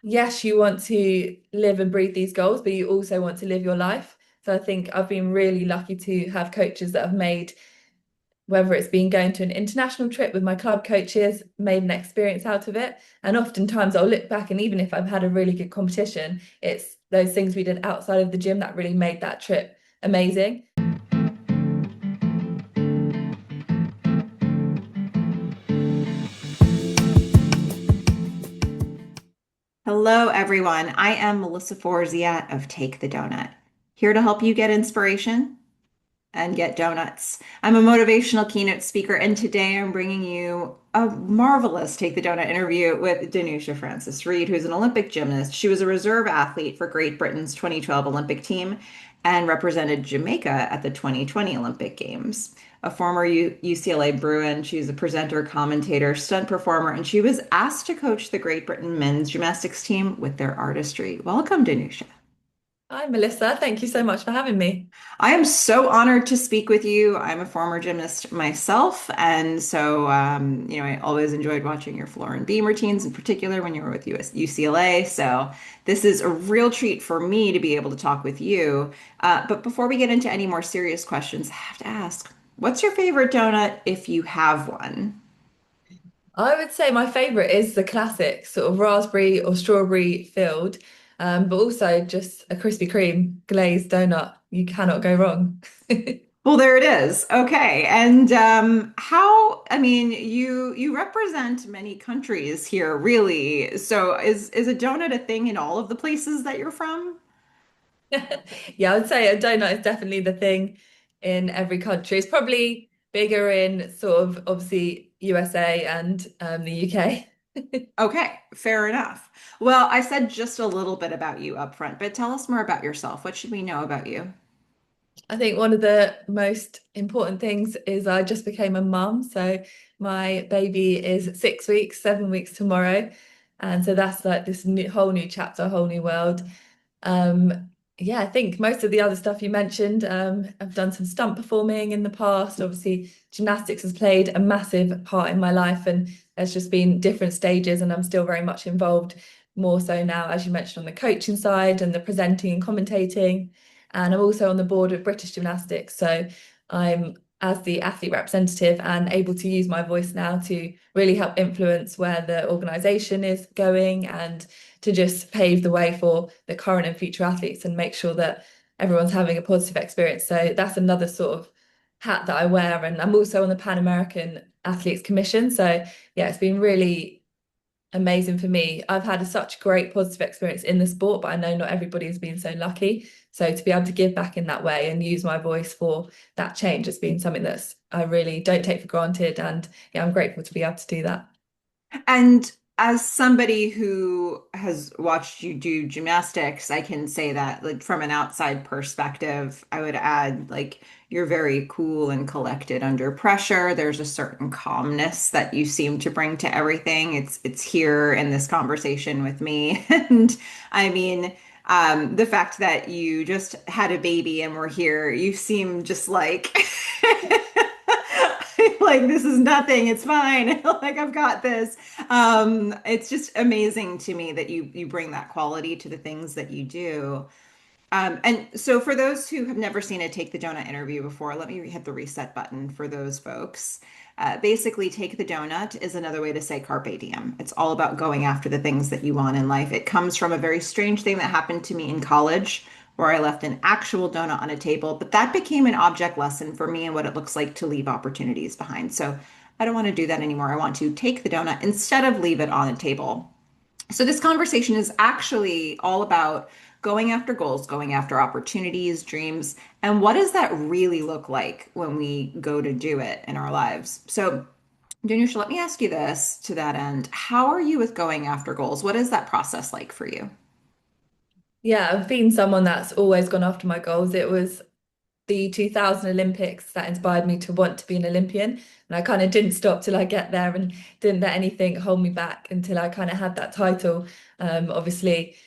yes, you want to live and breathe these goals, but you also want to live your life. So I think I've been really lucky to have coaches that have made, whether it's been going to an international trip with my club coaches, made an experience out of it. And oftentimes I'll look back, and even if I've had a really good competition, it's those things we did outside of the gym that really made that trip amazing. Hello, everyone. I am Melissa Forziat of Take the Doughnut, here to help you get inspiration and get donuts. I'm a motivational keynote speaker, and today I'm bringing you a marvelous Take the Doughnut interview with Danusia Francis-Reid, who's an Olympic gymnast. She was a reserve athlete for Great Britain's 2012 Olympic team and represented Jamaica at the 2020 Olympic Games. A former UCLA Bruin, she's a presenter, commentator, stunt performer, and she was asked to coach the Great Britain men's gymnastics team with their artistry. Welcome, Danusia. Hi, Melissa. Thank you so much for having me. I am so honored to speak with you. I'm a former gymnast myself, and so I always enjoyed watching your floor and beam routines, in particular when you were with UCLA. So this is a real treat for me to be able to talk with you. But before we get into any more serious questions, I have to ask, what's your favorite donut if you have one? I would say my favorite is the classic sort of raspberry or strawberry filled, but also just a Krispy Kreme glazed donut. You cannot go wrong. Well, there it is. Okay. And I mean, you represent many countries here, really. So is a donut a thing in all of the places that you're from? Yeah, I would say a donut is definitely the thing in every country. It's probably bigger in sort of obviously USA and the UK. Okay, fair enough. Well, I said just a little bit about you up front, but tell us more about yourself. What should we know about you? I think one of the most important things is I just became a mum. So my baby is 6 weeks, 7 weeks tomorrow. And so that's like this whole new chapter, a whole new world. Yeah, I think most of the other stuff you mentioned, I've done some stunt performing in the past. Obviously, gymnastics has played a massive part in my life, and there's just been different stages, and I'm still very much involved, more so now, as you mentioned, on the coaching side and the presenting and commentating. And I'm also on the board of British Gymnastics, so I'm as the athlete representative and able to use my voice now to really help influence where the organisation is going and to just pave the way for the current and future athletes and make sure that everyone's having a positive experience. So that's another sort of hat that I wear. And I'm also on the Pan American Athletes Commission. So yeah, it's been really amazing for me. I've had such great positive experience in the sport, but I know not everybody has been so lucky. So to be able to give back in that way and use my voice for that change has been something that's I really don't take for granted. And yeah, I'm grateful to be able to do that. And as somebody who has watched you do gymnastics, I can say that, like, from an outside perspective, I would add, like, you're very cool and collected under pressure. There's a certain calmness that you seem to bring to everything. It's here in this conversation with me. And I mean, the fact that you just had a baby and we're here, you seem just like like this is nothing, it's fine. Like I've got this. It's just amazing to me that you bring that quality to the things that you do. And so for those who have never seen a Take the Donut interview before, let me hit the reset button for those folks. Basically, Take the Donut is another way to say carpe diem. It's all about going after the things that you want in life. It comes from a very strange thing that happened to me in college, where I left an actual donut on a table, but that became an object lesson for me and what it looks like to leave opportunities behind. So I don't want to do that anymore. I want to take the donut instead of leave it on a table. So this conversation is actually all about going after goals, going after opportunities, dreams, and what does that really look like when we go to do it in our lives? So, Danusha, let me ask you this to that end. How are you with going after goals? What is that process like for you? Yeah, I've been someone that's always gone after my goals. It was the 2000 Olympics that inspired me to want to be an Olympian. And I kind of didn't stop till I get there and didn't let anything hold me back until I kind of had that title. Obviously,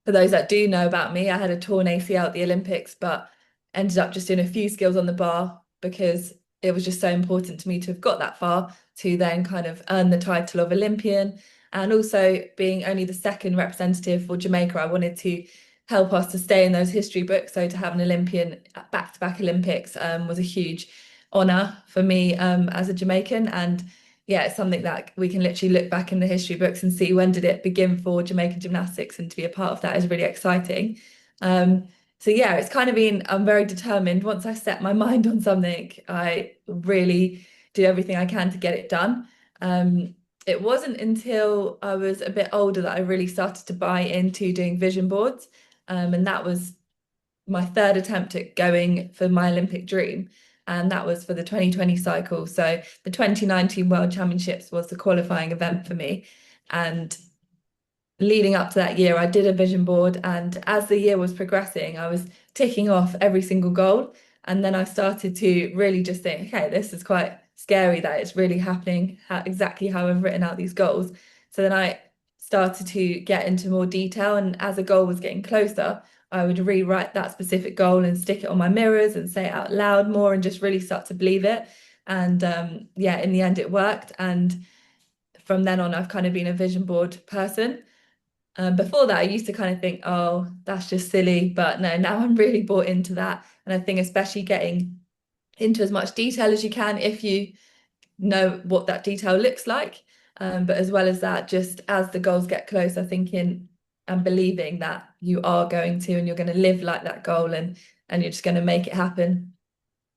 for those that do know about me, I had a torn ACL at the Olympics, but ended up just doing a few skills on the bar because it was just so important to me to have got that far to then kind of earn the title of Olympian. And also being only the second representative for Jamaica, I wanted to help us to stay in those history books. So to have an Olympian at back-to-back Olympics was a huge honor for me as a Jamaican. And yeah, it's something that we can literally look back in the history books and see when did it begin for Jamaican gymnastics, and to be a part of that is really exciting. So yeah, it's kind of been, I'm very determined. Once I set my mind on something, I really do everything I can to get it done. It wasn't until I was a bit older that I really started to buy into doing vision boards. And that was my third attempt at going for my Olympic dream. And that was for the 2020 cycle. So the 2019 World Championships was the qualifying event for me. And leading up to that year, I did a vision board. And as the year was progressing, I was ticking off every single goal. And then I started to really just think, okay, this is quite scary that it's really happening exactly how I've written out these goals. So then I started to get into more detail. And as a goal was getting closer, I would rewrite that specific goal and stick it on my mirrors and say it out loud more and just really start to believe it. And yeah, in the end, it worked. And from then on, I've kind of been a vision board person. Before that, I used to kind of think, oh, that's just silly. But no, now I'm really bought into that. And I think especially getting into as much detail as you can if you know what that detail looks like. But as well as that, just as the goals get closer, thinking and believing that you are going to and you're going to live like that goal, and you're just going to make it happen.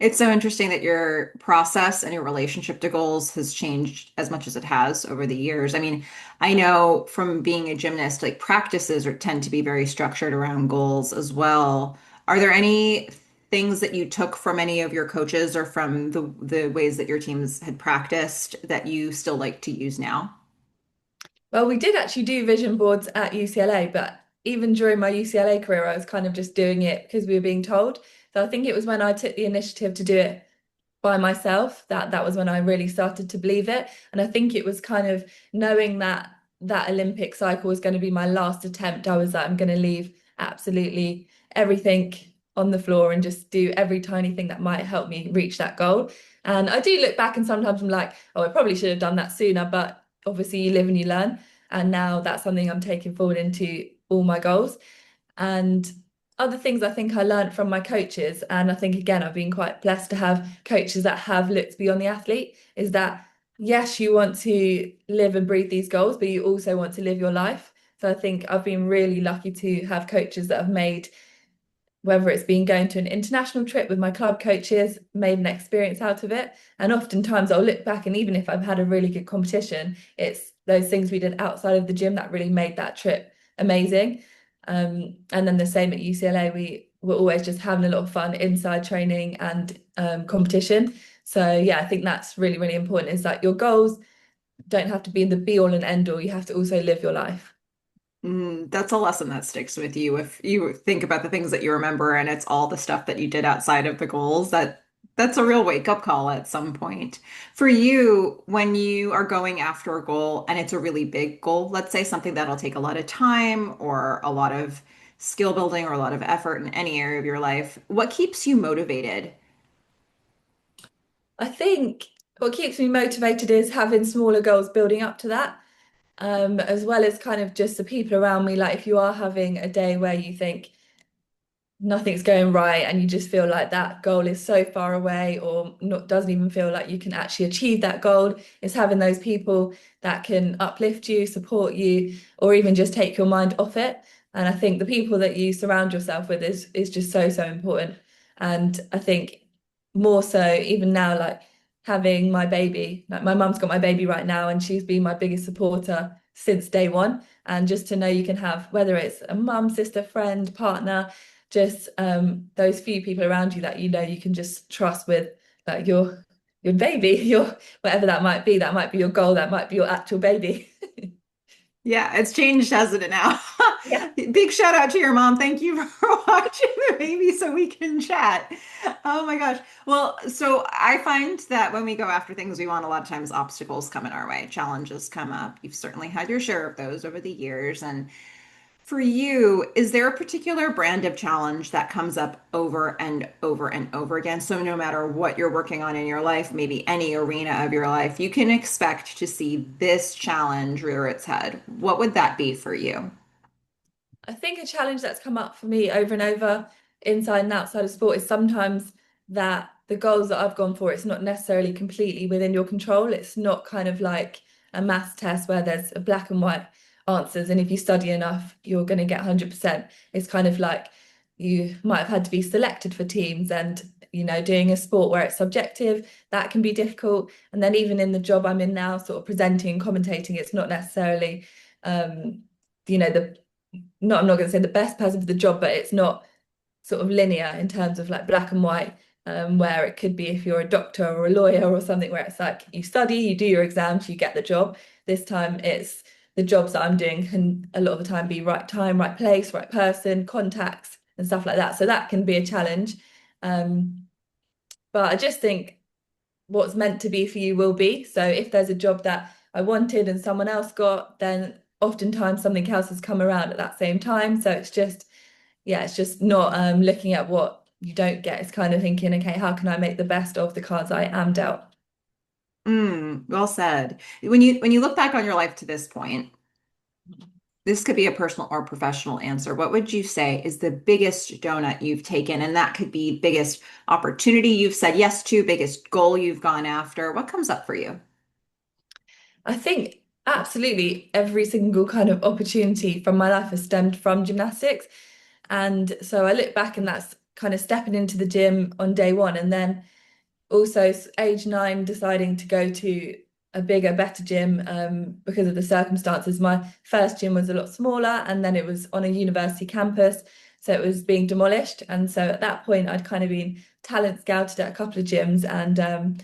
It's so interesting that your process and your relationship to goals has changed as much as it has over the years. I mean, I know from being a gymnast, like practices tend to be very structured around goals as well. Are there any things that you took from any of your coaches or from the ways that your teams had practiced that you still like to use now? Well, we did actually do vision boards at UCLA, but even during my UCLA career, I was kind of just doing it because we were being told. So I think it was when I took the initiative to do it by myself that was when I really started to believe it. And I think it was kind of knowing that that Olympic cycle was going to be my last attempt. I was like, I'm going to leave absolutely everything on the floor and just do every tiny thing that might help me reach that goal. And I do look back and sometimes I'm like, oh, I probably should have done that sooner, but obviously you live and you learn. And now that's something I'm taking forward into all my goals. And other things I think I learned from my coaches, and I think again I've been quite blessed to have coaches that have looked beyond the athlete, is that yes, you want to live and breathe these goals, but you also want to live your life. So I think I've been really lucky to have coaches that have made, whether it's been going to an international trip with my club coaches, made an experience out of it. And oftentimes I'll look back, and even if I've had a really good competition, it's those things we did outside of the gym that really made that trip amazing. And then the same at UCLA, we were always just having a lot of fun inside training and competition. So yeah, I think that's really, really important, is that your goals don't have to be the be all and end all. You have to also live your life. That's a lesson that sticks with you. If you think about the things that you remember and it's all the stuff that you did outside of the goals, that's a real wake-up call at some point. For you, when you are going after a goal and it's a really big goal, let's say something that'll take a lot of time or a lot of skill building or a lot of effort in any area of your life, what keeps you motivated? I think what keeps me motivated is having smaller goals building up to that. As well as kind of just the people around me. Like if you are having a day where you think nothing's going right and you just feel like that goal is so far away, or not, doesn't even feel like you can actually achieve that goal, is having those people that can uplift you, support you, or even just take your mind off it. And I think the people that you surround yourself with is just so, so important. And I think more so even now, like having my baby, like my mum's got my baby right now, and she's been my biggest supporter since day one. And just to know you can have, whether it's a mum, sister, friend, partner, just those few people around you that you know you can just trust with, like your baby, your whatever that might be your goal, that might be your actual baby. Yeah, it's changed, hasn't it now? Yeah. Big shout out to your mom. Thank you for watching the baby so we can chat. Oh my gosh. Well, so I find that when we go after things we want, a lot of times obstacles come in our way, challenges come up. You've certainly had your share of those over the years. And For you, is there a particular brand of challenge that comes up over and over and over again? So no matter what you're working on in your life, maybe any arena of your life, you can expect to see this challenge rear its head. What would that be for you? I think a challenge that's come up for me over and over inside and outside of sport is sometimes that the goals that I've gone for, it's not necessarily completely within your control. It's not kind of like a maths test where there's a black and white answers, and if you study enough, you're going to get 100%. It's kind of like you might have had to be selected for teams, and doing a sport where it's subjective, that can be difficult. And then even in the job I'm in now, sort of presenting and commentating, it's not necessarily the not I'm not going to say the best person for the job, but it's not sort of linear in terms of like black and white, where it could be if you're a doctor or a lawyer or something where it's like you study, you do your exams, you get the job. This time it's the jobs that I'm doing can a lot of the time be right time, right place, right person, contacts and stuff like that. So that can be a challenge. Um, but I just think what's meant to be for you will be. So if there's a job that I wanted and someone else got, then oftentimes something else has come around at that same time. So it's just, yeah, it's just not looking at what you don't get. It's kind of thinking, okay, how can I make the best of the cards I am dealt? Well said. When you look back on your life to this point, this could be a personal or professional answer. What would you say is the biggest donut you've taken? And that could be biggest opportunity you've said yes to, biggest goal you've gone after. What comes up for you? I think absolutely every single kind of opportunity from my life has stemmed from gymnastics. And so I look back and that's kind of stepping into the gym on day one. And then also age 9 deciding to go to a bigger, better gym because of the circumstances. My first gym was a lot smaller and then it was on a university campus. So it was being demolished. And so at that point, I'd kind of been talent scouted at a couple of gyms and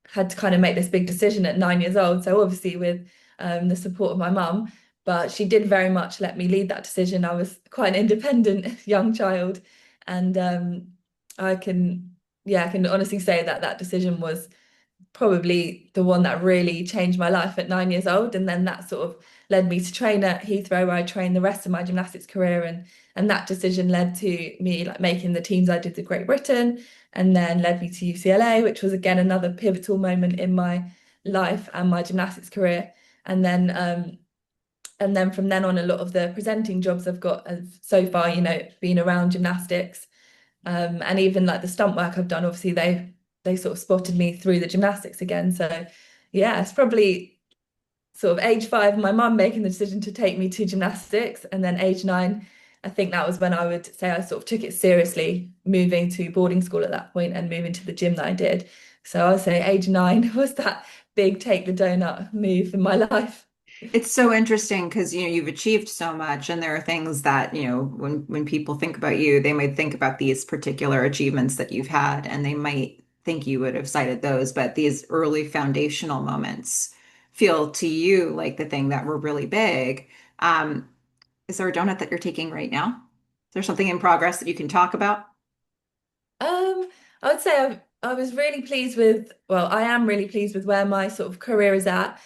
had to kind of make this big decision at 9 years old. So obviously with the support of my mum, but she did very much let me lead that decision. I was quite an independent young child, and I can, yeah, I can honestly say that that decision was probably the one that really changed my life at 9 years old. And then that sort of led me to train at Heathrow, where I trained the rest of my gymnastics career. And that decision led to me like making the teams I did with Great Britain, and then led me to UCLA, which was again another pivotal moment in my life and my gymnastics career. And then from then on, a lot of the presenting jobs I've got have so far, been around gymnastics. And even like the stunt work I've done, obviously they sort of spotted me through the gymnastics again. So yeah, it's probably sort of age 5, my mum making the decision to take me to gymnastics, and then age 9, I think that was when I would say I sort of took it seriously, moving to boarding school at that point and moving to the gym that I did. So I would say age 9 was that big take the donut move in my life. It's so interesting because you've achieved so much, and there are things that when people think about you, they might think about these particular achievements that you've had, and they might think you would have cited those, but these early foundational moments feel to you like the thing that were really big. Um, is there a donut that you're taking right now? Is there something in progress that you can talk about? I would say I was really pleased with, well, I am really pleased with where my sort of career is at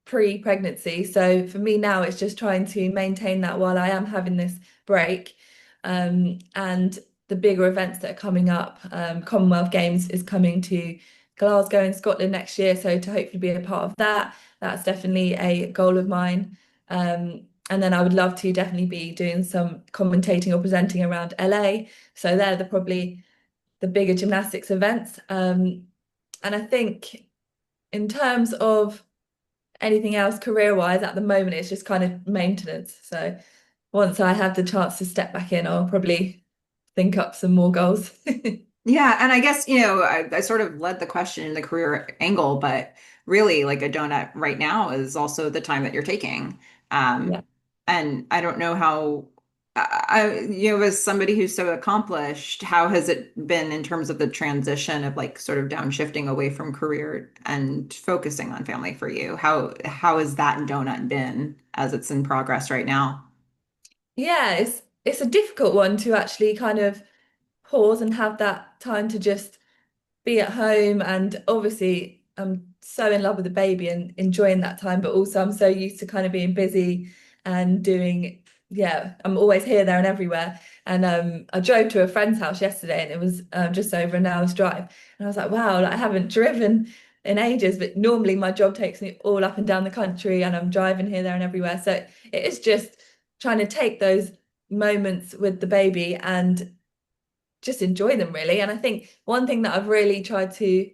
pre-pregnancy. So for me now, it's just trying to maintain that while I am having this break. And the bigger events that are coming up, Commonwealth Games is coming to Glasgow in Scotland next year. So to hopefully be a part of that, that's definitely a goal of mine. And then I would love to definitely be doing some commentating or presenting around LA. So they're probably the bigger gymnastics events. And I think in terms of anything else career-wise at the moment, it's just kind of maintenance. So once I have the chance to step back in, I'll probably think up some more goals. Yeah, and I guess, I sort of led the question in the career angle, but really like a donut right now is also the time that you're taking. Yeah. And I don't know how, as somebody who's so accomplished, how has it been in terms of the transition of like sort of downshifting away from career and focusing on family for you? How has that donut been as it's in progress right now? Yeah, it's a difficult one to actually kind of pause and have that time to just be at home. And obviously I'm so in love with the baby and enjoying that time, but also I'm so used to kind of being busy and doing yeah, I'm always here, there, and everywhere. And I drove to a friend's house yesterday, and it was just over an hour's drive. And I was like, wow, like, I haven't driven in ages, but normally my job takes me all up and down the country, and I'm driving here, there, and everywhere. So it is just trying to take those moments with the baby and just enjoy them, really. And I think one thing that I've really tried to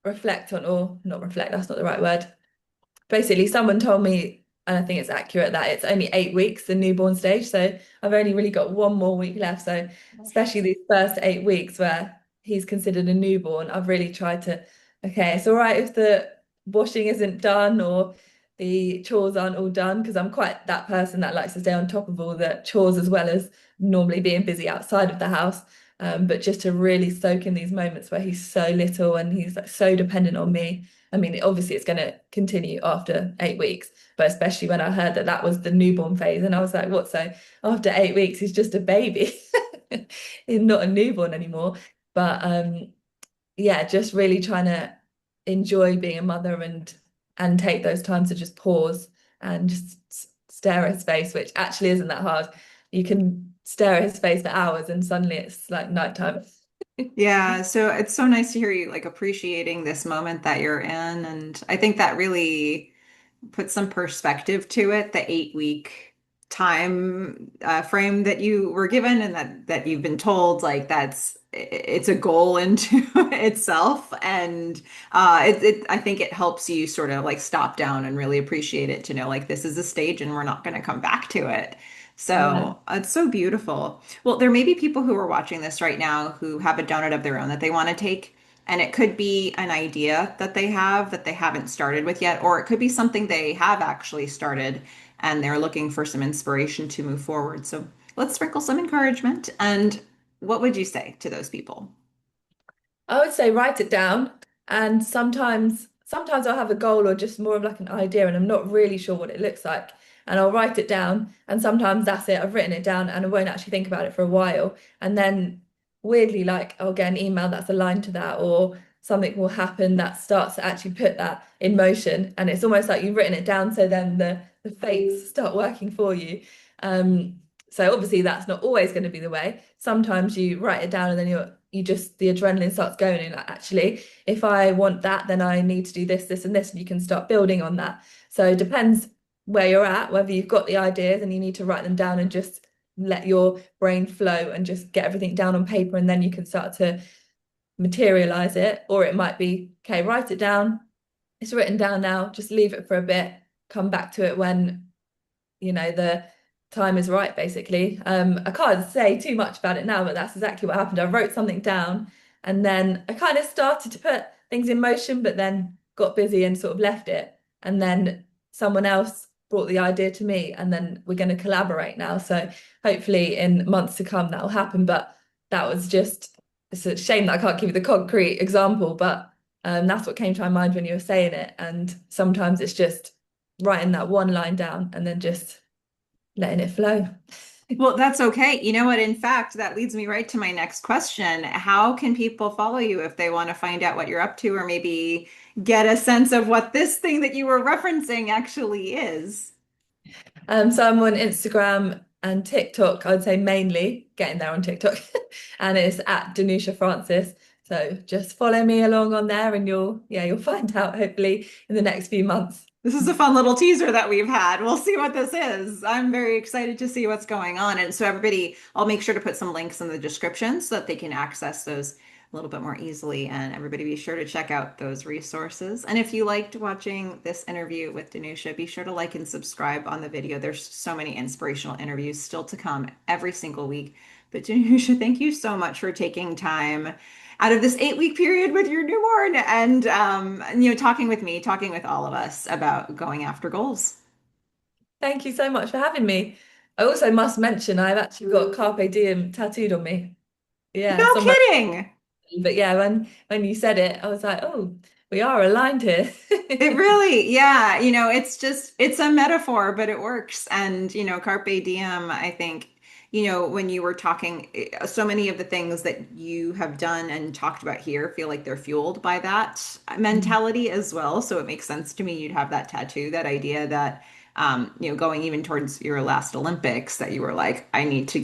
reflect on, or not reflect, that's not the right word. Basically, someone told me, and I think it's accurate, that it's only 8 weeks, the newborn stage. So I've only really got one more week left. So especially these first 8 weeks where he's considered a newborn, I've really tried to, okay, it's all right if the washing isn't done or the chores aren't all done, because I'm quite that person that likes to stay on top of all the chores as well as normally being busy outside of the house. But just to really soak in these moments where he's so little and he's like so dependent on me. I mean, obviously it's going to continue after 8 weeks, but especially when I heard that that was the newborn phase, and I was like, what? So after 8 weeks, he's just a baby. He's not a newborn anymore. But yeah, just really trying to enjoy being a mother and take those times to just pause and just stare at his face, which actually isn't that hard. You can stare at his face for hours and suddenly it's like nighttime. Yeah, so it's so nice to hear you like appreciating this moment that you're in. And I think that really put some perspective to it, the 8 week time frame that you were given and that you've been told, like it's a goal into itself. And I think it helps you sort of like stop down and really appreciate it, to know like this is a stage and we're not going to come back to it. Yeah. So it's so beautiful. Well, there may be people who are watching this right now who have a donut of their own that they want to take. And it could be an idea that they have that they haven't started with yet, or it could be something they have actually started and they're looking for some inspiration to move forward. So let's sprinkle some encouragement. And what would you say to those people? I would say write it down. And sometimes I'll have a goal or just more of like an idea and I'm not really sure what it looks like. And I'll write it down. And sometimes that's it. I've written it down and I won't actually think about it for a while. And then weirdly, like I'll get an email that's aligned to that, or something will happen that starts to actually put that in motion. And it's almost like you've written it down, so then the fates start working for you. Um, so obviously that's not always going to be the way. Sometimes you write it down and then you just the adrenaline starts going and like, actually, if I want that, then I need to do this, this, and this, and you can start building on that. So it depends where you're at, whether you've got the ideas and you need to write them down and just let your brain flow and just get everything down on paper, and then you can start to materialize it. Or it might be, okay, write it down, it's written down now, just leave it for a bit, come back to it when the time is right, basically. I can't say too much about it now, but that's exactly what happened. I wrote something down and then I kind of started to put things in motion, but then got busy and sort of left it. And then someone else brought the idea to me, and then we're going to collaborate now. So hopefully in months to come that will happen. But that was just, it's a shame that I can't give you the concrete example, but that's what came to my mind when you were saying it. And sometimes it's just writing that one line down and then just letting it flow. Well, that's okay. You know what? In fact, that leads me right to my next question. How can people follow you if they want to find out what you're up to, or maybe get a sense of what this thing that you were referencing actually is? So I'm on Instagram and TikTok, I'd say mainly getting there on TikTok, and it's at Danusia Francis. So just follow me along on there and you'll find out hopefully in the next few months. This is a fun little teaser that we've had. We'll see what this is. I'm very excited to see what's going on. And so everybody, I'll make sure to put some links in the description so that they can access those a little bit more easily. And everybody be sure to check out those resources. And if you liked watching this interview with Danusia, be sure to like and subscribe on the video. There's so many inspirational interviews still to come every single week. But Danusia, thank you so much for taking time out of this 8 week period with your newborn and talking with me, talking with all of us about going after goals. Thank you so much for having me. I also must mention I've actually got Carpe Diem tattooed on me. Yeah, No somewhere. kidding. But yeah, when you said it, I was like, oh, we are aligned here. It really, yeah, it's a metaphor, but it works. And, carpe diem, I think, when you were talking, so many of the things that you have done and talked about here feel like they're fueled by that mentality as well. So it makes sense to me you'd have that tattoo, that idea that going even towards your last Olympics, that you were like, I need to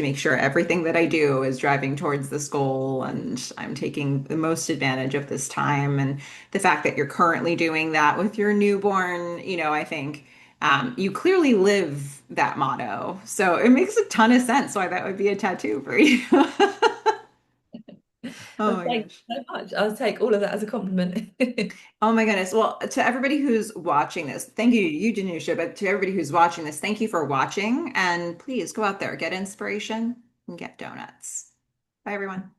make sure everything that I do is driving towards this goal, and I'm taking the most advantage of this time. And the fact that you're currently doing that with your newborn, I think you clearly live that motto. So it makes a ton of sense why that would be a tattoo for you. Oh Well, my thank gosh. you so much. I'll take all of that as a compliment. Oh my goodness. Well, to everybody who's watching this, thank you, Danusia, but to everybody who's watching this, thank you for watching. And please go out there, get inspiration and get donuts. Bye, everyone.